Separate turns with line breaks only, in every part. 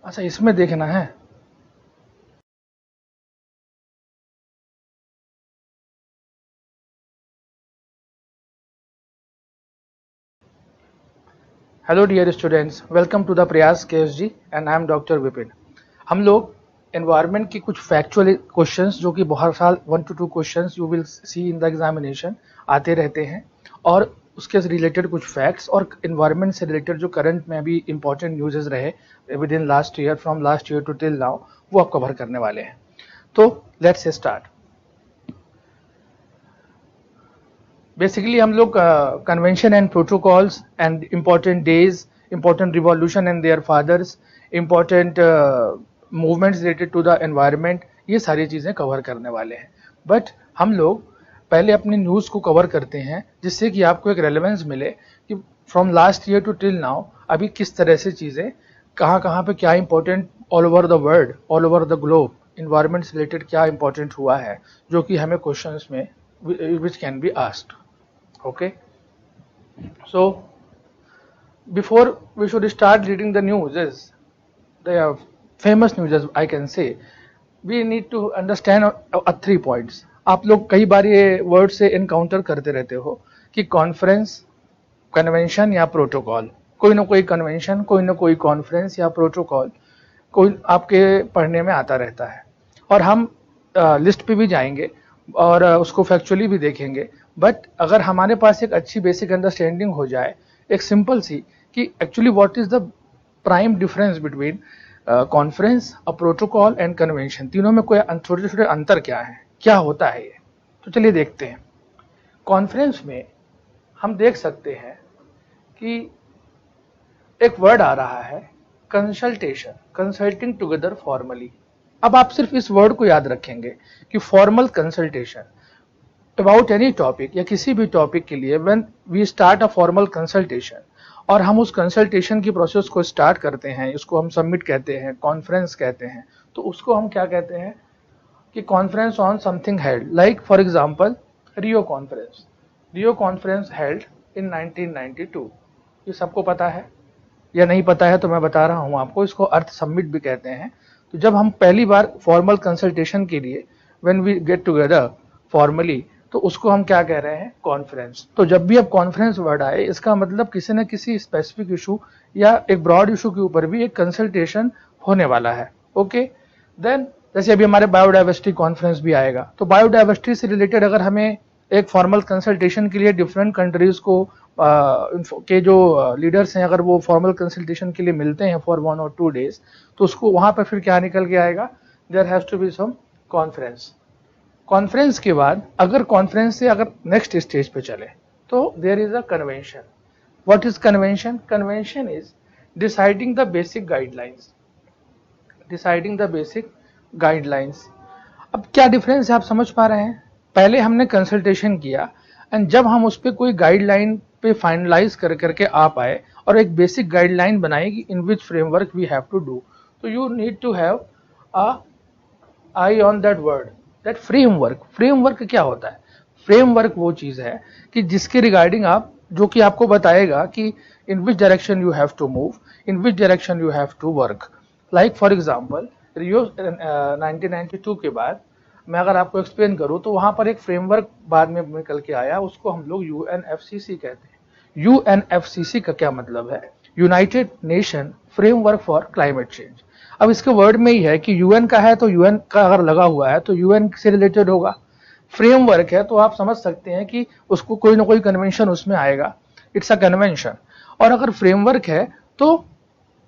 अच्छा, इसमें देखना है। Hello dear students, welcome to the Prayas KSG and I am doctor Vipin. हम लोग एनवायरनमेंट की कुछ फैक्चुअल क्वेश्चंस जो कि बहुत साल 1 to 2 questions you will see in the examination आते रहते हैं, और उसके रिलेटेड कुछ फैक्ट्स और एनवायरनमेंट से रिलेटेड जो करंट में अभी इंपॉर्टेंट न्यूज़ रहे within last year, from last year to till now, वो आप कवर करने वाले हैं। तो लेट्स स्टार्ट। बेसिकली हम लोग convention and protocols and important days, important revolution and their fathers, important movements related to the environment, ये सारी चीज़ें कवर करने वाले हैं। बट हम लोग पहले अपनी न्यूज़ को कवर करते हैं जिससे कि आपको एक रेलेवेंस मिले कि from last year to till now अभी किस तरह से चीज़ें कहाँ कहाँ पे क्या important all over the world, all over the globe environment से रिलेटेड क्या इंपॉर्टेंट हुआ है, जो कि हमें क्वेश्चंस में which can be asked. Okay, so before we should start reading the news, is the famous news as I can say, we need to understand 3 points. आप लोग कई बार ये वर्ड से एनकाउंटर करते रहते हो कि कॉन्फ्रेंस, कन्वेंशन या प्रोटोकॉल। कोई ना कोई कन्वेंशन, कोई ना कोई कॉन्फ्रेंस या प्रोटोकॉल कोई आपके पढ़ने में आता रहता है, और हम लिस्ट पे भी जाएंगे और उसको फैक्चुअली भी देखेंगे। बट अगर हमारे पास एक अच्छी बेसिक अंडरस्टैंडिंग हो जाए, एक सिंपल सी, कि actually what is the prime difference between conference, a protocol and convention, तीनों में कोई छोटे छोटे अंतर क्या है, क्या होता है ये, तो चलिए देखते हैं। कॉन्फ्रेंस में हम देख सकते हैं कि एक वर्ड आ रहा है कंसल्टेशन, कंसल्टिंग टुगेदर फॉर्मली। अब आप सिर्फ इस वर्ड को याद रखेंगे कि formal consultation about any topic या किसी भी टॉपिक के लिए, when we start a formal consultation, और हम उस कंसल्टेशन की प्रोसेस को स्टार्ट करते हैं, इसको हम सबमिट कहते हैं, कॉन्फ्रेंस कहते हैं, तो उसको हम क्या कहते हैं कि conference on something held, like for example Rio conference. Rio conference held in 1992, ये सबको पता है या नहीं पता है तो मैं बता रहा हूं आपको, इसको अर्थ सबमिट भी कहते हैं। तो जब हम पहली बार फॉर्मल कंसल्टेशन के लिए when we get together formally, तो उसको हम क्या कह रहे हैं, कॉन्फ्रेंस। तो जब भी अब कॉन्फ्रेंस वर्ड आए, इसका मतलब किसी न किसी स्पेसिफिक इशू या एक ब्रॉड इशू के ऊपर भी एक कंसल्टेशन होने वाला है। ओके, देन जैसे अभी हमारे बायोडाइवर्सिटी कॉन्फ्रेंस भी आएगा, तो बायोडाइवर्सिटी से रिलेटेड अगर हमें एक फॉर्मल कंसल्टेशन के लिए डिफरेंट कंट्रीज को के जो लीडर्स हैं, अगर वो फॉर्मल कंसल्टेशन के लिए मिलते हैं फॉर 1 or 2 days, तो उसको वहां पर फिर क्या निकल के आएगा, there has to be some conference. Conference के बाद अगर कॉन्फ्रेंस से अगर नेक्स्ट स्टेज पे चले, तो there is a convention. What is convention? Convention is deciding the basic guidelines, deciding the basic guidelines. अब क्या डिफरेंस है, आप समझ पा रहे हैं? पहले हमने कंसल्टेशन किया, एंड जब हम उस पर कोई गाइडलाइन पे फाइनलाइज कर करके आ पाए और एक बेसिक गाइडलाइन बनाई कि in which framework we have to do, तो you need to have a eye on that word, that framework. Framework क्या होता है? फ्रेमवर्क वो चीज है कि जिसके रिगार्डिंग आप, जो कि आपको बताएगा कि in which direction you have to move, in which direction you have to work. Like for example Rio 1992 के बाद मैं अगर आपको एक्सप्लेन करूं, तो वहां पर एक फ्रेमवर्क बाद में निकल के आया, उसको हम लोग यूएनएफसीसी कहते हैं। यूएनएफसीसी का क्या मतलब है? United Nation framework for climate change. अब इसके वर्ड में ही है कि यूएन का है, तो यूएन का अगर लगा हुआ है तो यूएन से रिलेटेड होगा। फ्रेमवर्क है तो आप समझ सकते हैं कि उसको कोई ना कोई कन्वेंशन उसमें आएगा, इट्स अ कन्वेंशन। और अगर फ्रेमवर्क है तो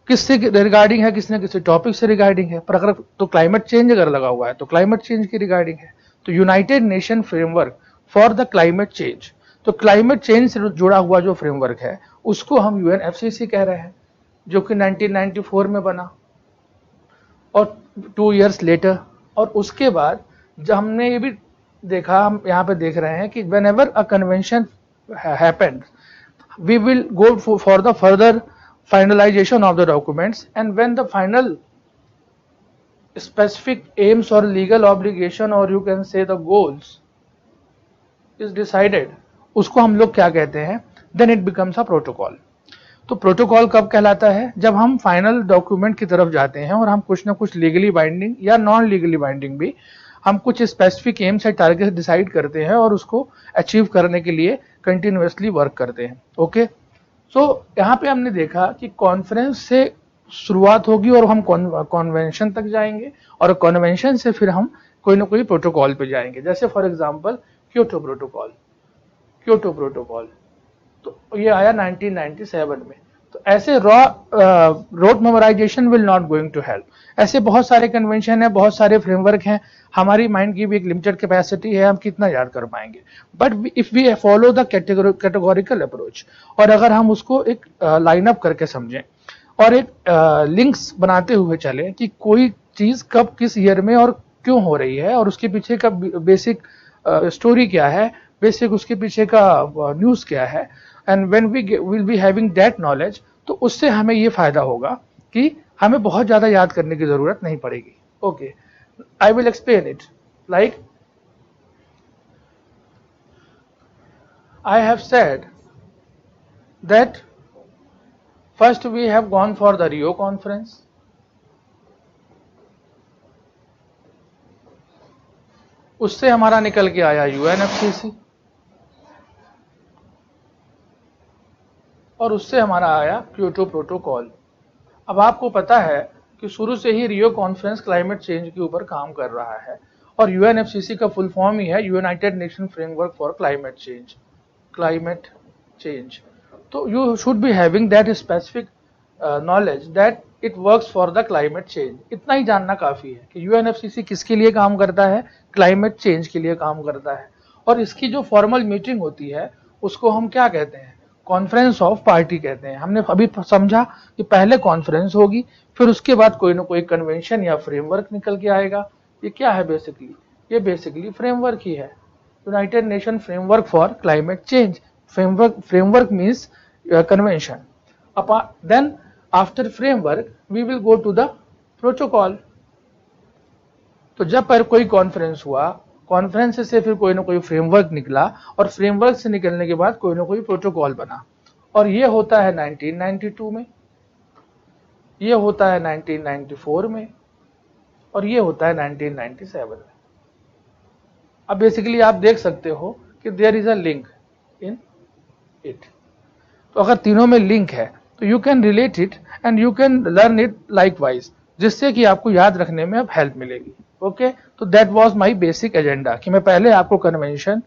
किससे रिगार्डिंग है, किसी न किसी टॉपिक से रिगार्डिंग है। पर अगर तो क्लाइमेट चेंज अगर लगा हुआ है तो क्लाइमेट चेंज की रिगार्डिंग है। तो United Nation framework for the climate change, तो क्लाइमेट चेंज से जुड़ा हुआ जो फ्रेमवर्क है उसको हम यूएनएफसीसी कह रहे हैं, जो कि 1994 में बना, और 2 years लेटर। और उसके बाद जब हमने ये भी देखा, हम यहाँ पे देख रहे हैं कि whenever a convention happens, we will go for the further finalization of the documents, and when the final specific aims or legal obligation, or you can say the goals is decided, उसको हम लोग क्या कहते हैं, then it becomes a protocol। तो protocol कब कहलाता है? जब हम फाइनल डॉक्यूमेंट की तरफ जाते हैं और हम कुछ ना कुछ लीगली बाइंडिंग या नॉन लीगली बाइंडिंग भी हम कुछ स्पेसिफिक एम्स या टारगेट डिसाइड करते हैं और उसको अचीव करने के लिए कंटिन्यूअसली वर्क करते हैं। ओके, सो यहाँ पे हमने देखा कि कॉन्फ्रेंस से शुरुआत होगी और हम कॉन्वेंशन तक जाएंगे और कॉन्वेंशन से फिर हम कोई ना कोई प्रोटोकॉल पे जाएंगे। जैसे for example Kyoto protocol, Kyoto protocol तो ये आया 1997 में। तो ऐसे rote memorisation will not going to help. ऐसे बहुत सारे कन्वेंशन है, बहुत सारे फ्रेमवर्क हैं, हमारी माइंड की भी एक लिमिटेड कैपेसिटी है, हम कितना याद कर पाएंगे। But if we follow the categorical approach, और अगर हम उसको एक लाइन अप करके समझें और एक लिंक्स बनाते हुए चलें कि कोई चीज कब किस ईयर में और क्यों हो रही है और उसके पीछे का बेसिक स्टोरी क्या है, बेसिक उसके पीछे का न्यूज क्या है, and when we will be having that knowledge, तो उससे हमें ये फायदा होगा कि हमें बहुत ज्यादा याद करने की जरूरत नहीं पड़ेगी। Okay, I will explain it like I have said that first we have gone for the Rio conference. उससे हमारा निकल के आया UNFCC और उससे हमारा आया क्योटो प्रोटोकॉल। अब आपको पता है कि शुरू से ही रियो कॉन्फ्रेंस क्लाइमेट चेंज के ऊपर काम कर रहा है और UNFCC का फुल फॉर्म ही है United Nation framework for climate change, climate change. तो you should be having that specific knowledge that it works for the climate change. इतना ही जानना काफी है कि UNFCC किसके लिए काम करता है, क्लाइमेट चेंज के लिए काम करता है। और इसकी जो फॉर्मल मीटिंग होती है उसको हम क्या कहते हैं, कॉन्फ्रेंस ऑफ पार्टी कहते हैं। हमने अभी समझा कि पहले कॉन्फ्रेंस होगी, फिर उसके बाद कोई ना कोई कन्वेंशन या फ्रेमवर्क निकल के आएगा। ये क्या है बेसिकली, ये बेसिकली फ्रेमवर्क ही है, United Nation framework for climate change. Framework means convention. Then after framework we will go to the protocol. तो जब पर कोई कॉन्फ्रेंस हुआ, कॉन्फ्रेंस से फिर कोई ना कोई फ्रेमवर्क निकला और फ्रेमवर्क से निकलने के बाद कोई ना कोई प्रोटोकॉल बना, और ये होता है 1992 में, ये होता है 1994 में, और ये होता है 1997 में। अब बेसिकली आप देख सकते हो कि there is a link in it. तो अगर तीनों में लिंक है तो you can relate it and you can learn it likewise, जिससे कि आपको याद रखने में अब हेल्प मिलेगी। ओके, तो that was my basic agenda कि मैं पहले आपको कन्वेंशन,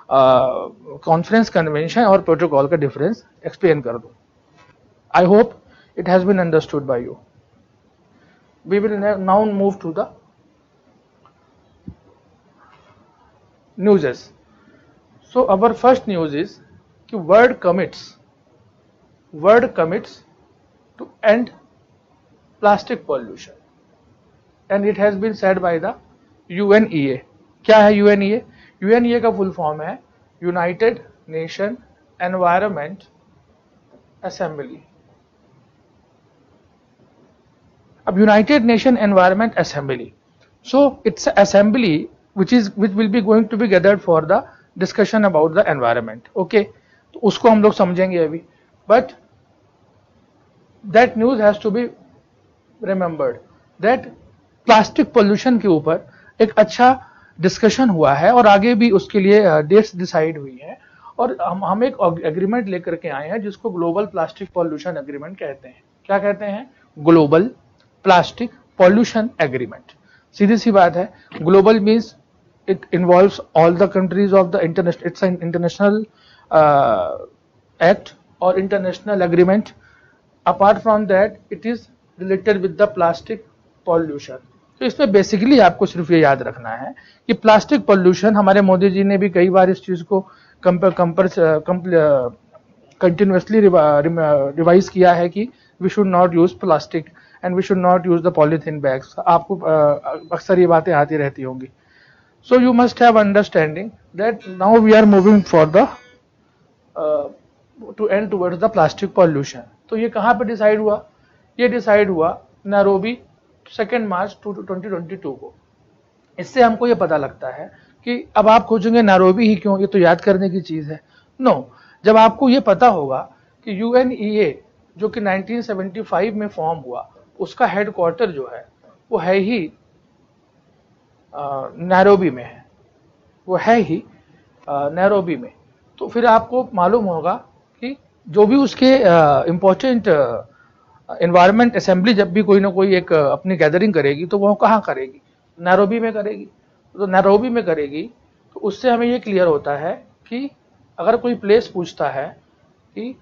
कॉन्फ्रेंस कन्वेंशन और प्रोटोकॉल का डिफरेंस एक्सप्लेन कर दूं। I hope it has been understood by you. We will now move to the newses. So our first news is कि world commits to end plastic pollution, and it has been said by the UNEA. क्या है UNEA? UNEA का full form है United nation environment assembly. अब United nation environment assembly, so it's assembly which will be going to be gathered for the discussion about the environment. Okay, तो उसको हम लोग समझेंगे अभी, but that news has to be remembered that plastic pollution के ऊपर एक अच्छा डिस्कशन हुआ है और आगे भी उसके लिए डेट्स डिसाइड हुई है, और हम एक एग्रीमेंट लेकर के आए हैं जिसको ग्लोबल प्लास्टिक पोल्यूशन एग्रीमेंट कहते हैं। क्या कहते हैं? Global plastic pollution agreement. सीधी सी बात है, global means it involves all the countries of the international, it's an international act और international agreement. Apart from that it is related with the plastic pollution. तो इसमें बेसिकली आपको सिर्फ ये याद रखना है कि प्लास्टिक पॉल्यूशन, हमारे मोदी जी ने भी कई बार इस चीज को कंटिन्यूअसली रिवाइज किया है कि we should not use plastic and we should not use the polythene bags. आपको अक्सर ये बातें आती रहती होंगी। So you must have understanding that now we are moving for the to and towards the plastic pollution. तो ये कहाँ पे डिसाइड हुआ? ये डिसाइड हुआ नैरोबी 2 मार्च 2022 को। इससे हमको ये पता लगता है कि अब आप खोजेंगे नैरोबी ही क्यों, ये तो याद करने की चीज है। नो, जब आपको ये पता होगा कि UNEA जो कि 1975 में फॉर्म हुआ, उसका हेडक्वार्टर जो है वो है ही नैरोबी में है, वो है ही नैरोबी में। तो फिर आपको मालूम होगा कि जो भी उसके इम्पोर्टेंट एनवायरनमेंट असेंबली जब भी कोई ना कोई एक अपनी गैदरिंग करेगी तो वो कहाँ करेगी, नैरोबी में करेगी। तो नैरोबी में करेगी तो उससे हमें ये क्लियर होता है कि अगर कोई प्लेस पूछता है कि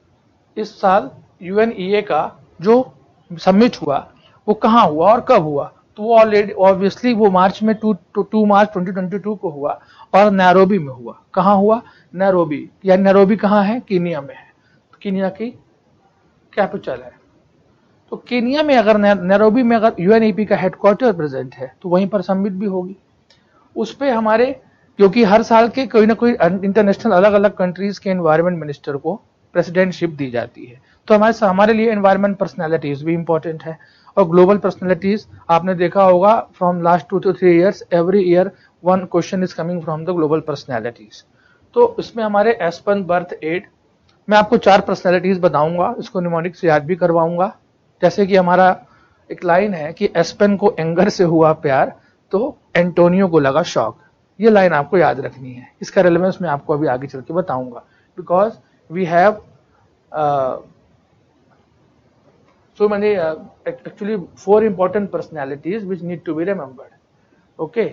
इस साल यूएनईए का जो समिट हुआ वो कहाँ हुआ और कब हुआ, तो वो ऑलरेडी ऑब्वियसली वो मार्च में 2 मार्च 2022 को हुआ और नैरोबी में हुआ। कहाँ हुआ, नैरोबी। या नैरोबी कहाँ है, कीनिया में है, तो कीनिया की कैपिटल है। तो कीनिया में अगर नैरोबी में अगर यूएनईपी का हेडक्वार्टर प्रेजेंट है तो वहीं पर समिट भी होगी। उस पे हमारे, क्योंकि हर साल के कोई ना कोई इंटरनेशनल अलग अलग कंट्रीज के एनवायरनमेंट मिनिस्टर को प्रेसिडेंटशिप दी जाती है, तो हमारे लिए एनवायरनमेंट पर्सनैलिटीज भी इंपॉर्टेंट है। और ग्लोबल पर्सनैलिटीज आपने देखा होगा from last 2 to 3 years every year one question is coming from the global personalities. तो इसमें हमारे एस्पन बर्थ एड, मैं आपको 4 पर्सनैलिटीज बताऊंगा, इसको निमोनिक से याद भी करवाऊंगा। जैसे कि हमारा एक लाइन है कि एस्पेन को एंगर से हुआ प्यार तो एंटोनियो को लगा शौक। ये लाइन आपको याद रखनी है, इसका रेलेवेंस मैं आपको अभी आगे चल के बताऊंगा। Because we have so many actually 4 important personalities which need to be remembered. Okay,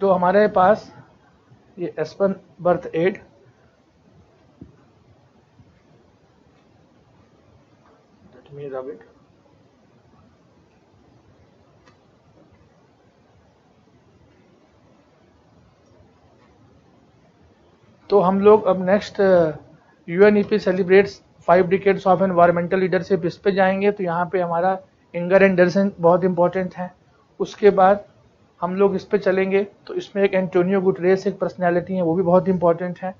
तो हमारे पास ये एस्पेन बर्थ एड, let me rub it. तो हम लोग अब next UNEP celebrates 5 decades of environmental leadership, इस पे जाएंगे। तो यहाँ पे हमारा इंगर एंडरसन बहुत इंपॉर्टेंट है। उसके बाद हम लोग इस पे चलेंगे तो इसमें एक एंटोनियो गुटरेस एक पर्सनैलिटी है, वो भी बहुत इंपॉर्टेंट है।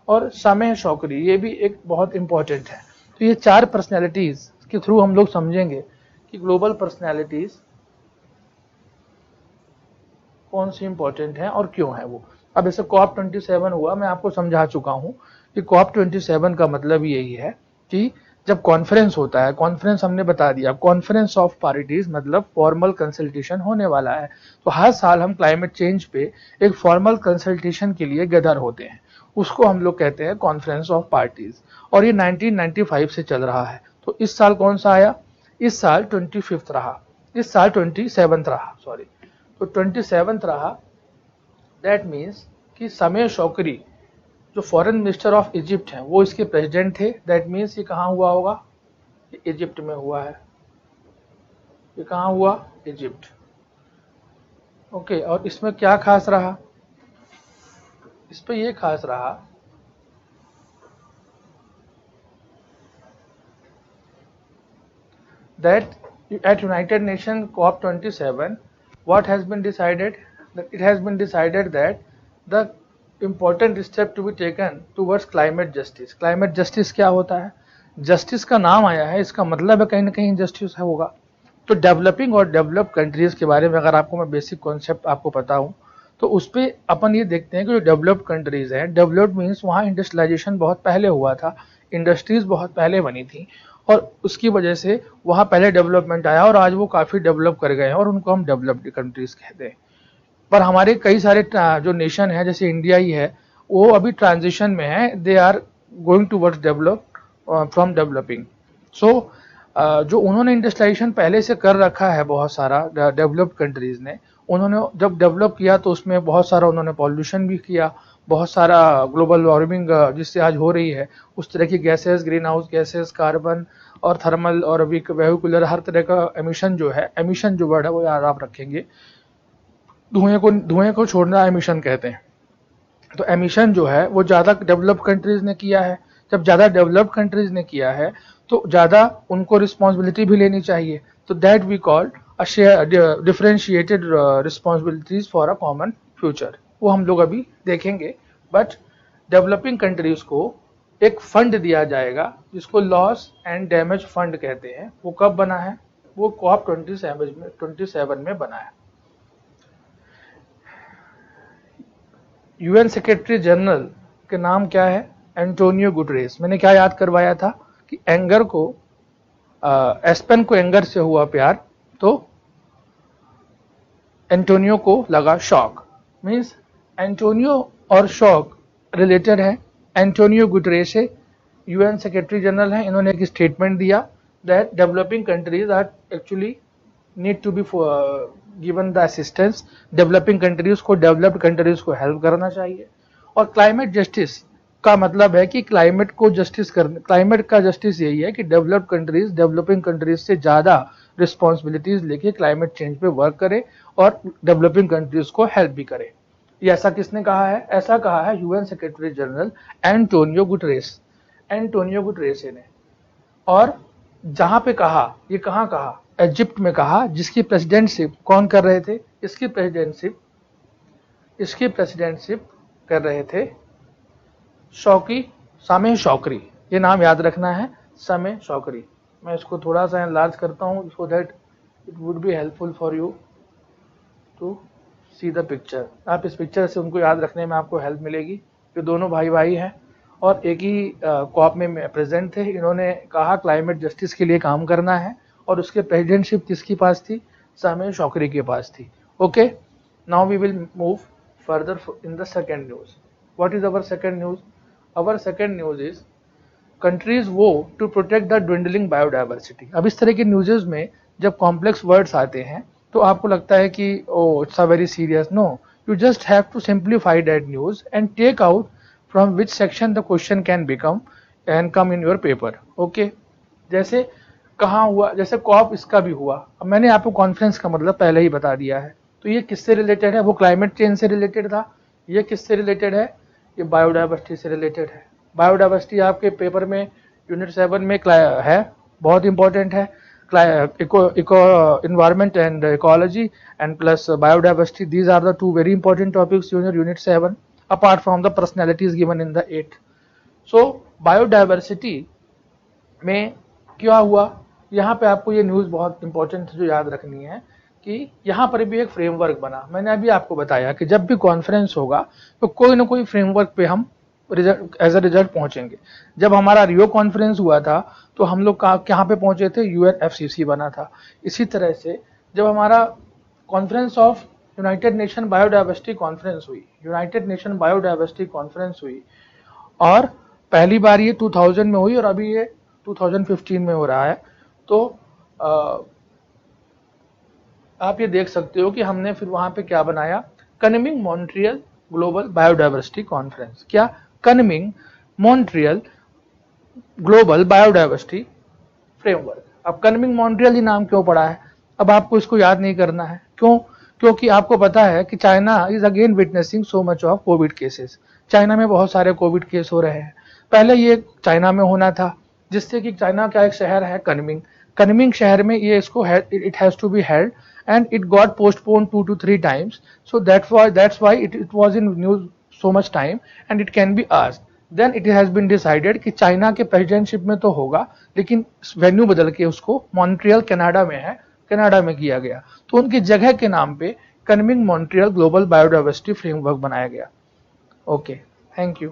और सामेह शौकरी, ये भी एक बहुत इंपॉर्टेंट है। तो ये 4 पर्सनैलिटीज के थ्रू हम लोग समझेंगे कि ग्लोबल पर्सनैलिटीज कौन सी इंपॉर्टेंट है और क्यों है वो। अब जैसे कॉप 27 हुआ, मैं आपको समझा चुका हूं कि कॉप 27 का मतलब यही है कि जब कॉन्फ्रेंस होता है, कॉन्फ्रेंस हमने बता दिया, कॉन्फ्रेंस ऑफ पार्टीज मतलब फॉर्मल कंसल्टेशन होने वाला है। तो हर साल हम क्लाइमेट चेंज पे एक फॉर्मल कंसल्टेशन के लिए गदर होते हैं, उसको हम लोग कहते हैं कॉन्फ्रेंस ऑफ पार्टीज। और ये 1995 से चल रहा है। तो इस साल कौन सा आया, इस साल 25th रहा, इस साल 27th रहा, सॉरी, तो 27th रहा। दैट मीन्स कि सामेह शौकरी जो फॉरेन मिनिस्टर ऑफ इजिप्ट हैं वो इसके प्रेसिडेंट थे। दैट मीन्स ये कहाँ हुआ होगा, इजिप्ट में हुआ है। ये कहाँ हुआ, इजिप्ट। ओके, और इसमें क्या खास रहा, इस पे ये खास रहा that at United Nations COP27 what has been decided, that it has been decided that the important step to be taken towards climate justice। climate justice क्या होता है, जस्टिस का नाम आया है, इसका मतलब है कहीं ना कहीं जस्टिस है होगा। तो डेवलपिंग और डेवलप कंट्रीज के बारे में अगर आपको मैं बेसिक कॉन्सेप्ट आपको पता हूँ तो उस पर अपन ये देखते हैं कि जो डेवलप्ड कंट्रीज हैं, डेवलप्ड मीन्स वहाँ इंडस्ट्रियलाइजेशन बहुत पहले हुआ था, इंडस्ट्रीज बहुत पहले बनी थी और उसकी वजह से वहाँ पहले डेवलपमेंट आया और आज वो काफ़ी डेवलप कर गए हैं और उनको हम डेवलप्ड कंट्रीज कहते हैं। पर हमारे कई सारे जो नेशन है जैसे इंडिया ही है वो अभी ट्रांजिशन में है, they are going towards develop from developing. So जो उन्होंने इंडस्ट्रियलाइजेशन पहले से कर रखा है बहुत सारा डेवलप्ड कंट्रीज ने, उन्होंने जब डेवलप किया तो उसमें बहुत सारा उन्होंने पॉल्यूशन भी किया, बहुत सारा ग्लोबल वार्मिंग जिससे आज हो रही है उस तरह की gases, green house gases, carbon और थर्मल और वेहिकुलर हर तरह का एमिशन जो है, एमिशन जो वर्ड है वो याद आप रखेंगे, धुएं को छोड़ना एमिशन कहते हैं। तो एमिशन जो है वो ज़्यादा डेवलप्ड कंट्रीज ने किया है। जब ज़्यादा डेवलप्ड कंट्रीज ने किया है तो ज़्यादा उनको रिस्पॉन्सिबिलिटी भी लेनी चाहिए। तो that we called a share differentiated responsibilities for a common future, वो हम लोग अभी देखेंगे। बट डेवलपिंग कंट्रीज को एक फंड दिया जाएगा जिसको लॉस एंड डैमेज फंड कहते हैं। वो कब बना है, वो कॉप 27 में बना है। यूएन सेक्रेटरी जनरल के नाम क्या है, एंटोनियो गुटरेस। मैंने क्या याद करवाया था कि एंगर को एस्पेन को एंगर से हुआ प्यार, तो एंटोनियो को लगा शॉक। मीन्स एंटोनियो और शॉक रिलेटेड है। एंटोनियो गुटरेस है, यूएन सेक्रेटरी जनरल है, इन्होंने एक स्टेटमेंट दिया that developing countries are actually need to be given the assistance, developing countries को डेवलप्ड कंट्रीज को हेल्प करना चाहिए। और क्लाइमेट जस्टिस का मतलब है कि क्लाइमेट को जस्टिस करने, क्लाइमेट का जस्टिस यही है कि डेवलप्ड कंट्रीज डेवलपिंग कंट्रीज से ज्यादा रिस्पॉन्सिबिलिटीज लेके क्लाइमेट चेंज पे वर्क करे और डेवलपिंग कंट्रीज को हेल्प भी करे। ये ऐसा किसने कहा है? ऐसा कहा है UN secretary general Antonio Guterres, Antonio Guterres ने। और जहां पे कहा, ये कहां कहा? इजिप्ट में कहा, जिसकी प्रेसिडेंटशिप कौन कर रहे थे? इसकी प्रेसिडेंटशिप कर रहे थे शौकी, सामेह शौकरी। ये नाम याद रखना है, सामेह शौकरी। मैं इसको थोड़ा सा एनलार्ज करता हूं so that it would be helpful for you to see the picture. आप इस पिक्चर से उनको याद रखने में आपको हेल्प मिलेगी। ये दोनों भाई भाई हैं और एक ही कॉप में प्रेजेंट थे। इन्होंने कहा क्लाइमेट जस्टिस के लिए काम करना है और उसके प्रेसिडेंटशिप किसके पास थी? सामेह शौकरी के पास थी। Okay, now we will move further in the second news. What is our second news? Our second news is countries vow to protect the dwindling biodiversity. अब इस तरह के न्यूजेस में जब कॉम्प्लेक्स वर्ड्स आते हैं तो आपको लगता है कि oh it's a very serious. No, you just have to simplify that news and take out from which section the question can become and come in your paper. Okay, जैसे कहाँ हुआ, जैसे कॉप इसका भी हुआ। अब मैंने आपको कॉन्फ्रेंस का मतलब पहले ही बता दिया है। तो ये किससे रिलेटेड है? वो क्लाइमेट चेंज से रिलेटेड था। ये किससे रिलेटेड है? ये बायोडाइवर्सिटी से रिलेटेड है। बायोडाइवर्सिटी आपके पेपर में यूनिट 7 में है, बहुत इंपॉर्टेंट है। environment and ecology and plus biodiversity, these are the two very important topics in your unit 7 apart from the personalities given in the 8. so biodiversity में क्या हुआ? यहाँ पे आपको ये न्यूज बहुत इंपॉर्टेंट जो याद रखनी है कि यहाँ पर भी एक फ्रेमवर्क बना। मैंने अभी आपको बताया कि जब भी कॉन्फ्रेंस होगा तो कोई ना कोई फ्रेमवर्क पे हम एज अ रिजल्ट पहुंचेंगे। जब हमारा रियो कॉन्फ्रेंस हुआ था तो हम लोग कहाँ पे पहुंचे थे? यूएनएफसीसी बना था। इसी तरह से जब हमारा conference of United nation biodiversity conference हुई, यूनाइटेड नेशन बायोडाइवर्सिटी कॉन्फ्रेंस हुई और पहली बार ये 2000 में हुई और अभी ये 2015 में हो रहा है। तो आप ये देख सकते हो कि हमने फिर वहां पे क्या बनाया? कनमिंग मॉन्ट्रियल ग्लोबल बायोडाइवर्सिटी कॉन्फ्रेंस। क्या? कनमिंग मॉन्ट्रियल ग्लोबल बायोडाइवर्सिटी फ्रेमवर्क। अब कनमिंग मॉन्ट्रियल ही नाम क्यों पड़ा है? अब आपको इसको याद नहीं करना है। क्यों? क्योंकि आपको पता है कि China is again witnessing so much of Covid cases. China में बहुत सारे कोविड केस हो रहे हैं। पहले ये चाइना में होना था, जिससे कि चाइना का एक शहर है कनमिंग, कनमिंग शहर में ये इसको it has to be held and it got postponed 2 to 3 times, so that's why it was in news so much time and it can be asked. Then it has been decided कि China के presidentship में तो होगा लेकिन venue बदल के उसको Montreal Canada में है, कनाडा में किया गया। तो उनकी जगह के नाम पे कनमिंग मॉन्ट्रियल ग्लोबल बायोडाइवर्सिटी फ्रेमवर्क बनाया गया। Okay, thank you.